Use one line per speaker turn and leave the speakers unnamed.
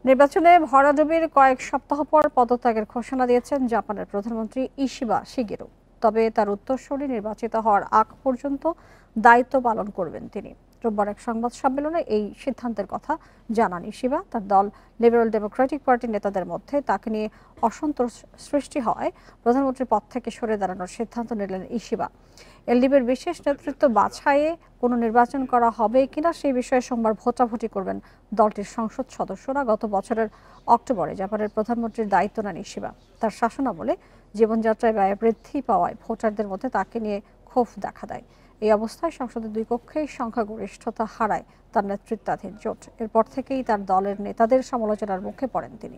নির্বাচনে ভরাডুবির কয়েক সপ্তাহ পর পদত্যাগের ঘোষণা দিয়েছেন জাপানের প্রধানমন্ত্রী ইশিবা শিগেরু। তবে তার উত্তরসূরি নির্বাচিত হওয়ার আগ পর্যন্ত দায়িত্ব পালন করবেন তিনি। রোববার এক সংবাদ সম্মেলনে এই সিদ্ধান্তের কথা জানান ইশিবা। তার দল লিবারেল ডেমোক্রেটিক পার্টির নেতাদের মধ্যে তাকে নিয়ে অসন্তোষ সৃষ্টি হয় প্রধানমন্ত্রীর পদ থেকে সরে দাঁড়ানোর সিদ্ধান্ত নিলেন ইশিবা। এলডিপির বিশেষ নেতৃত্ব বাছাইয়ে কোনো নির্বাচন করা হবে কিনা সেই বিষয়ে সোমবার ভোটাভুটি করবেন দলটির সংসদ সদস্যরা। গত বছরের অক্টোবরে জাপানের প্রধানমন্ত্রীর দায়িত্ব নেন ইশিবা। তার শাসনামলে জীবনযাত্রায় ব্যয় বৃদ্ধি পাওয়ায় ভোটারদের মধ্যে তাকে নিয়ে ক্ষোভ দেখা দেয়। এই অবস্থায় সংসদের দুই কক্ষেই সংখ্যাগরিষ্ঠতা হারায় তার নেতৃত্বাধীন জোট। এরপর থেকেই তার দলের নেতাদের সমালোচনার মুখে পড়েন তিনি।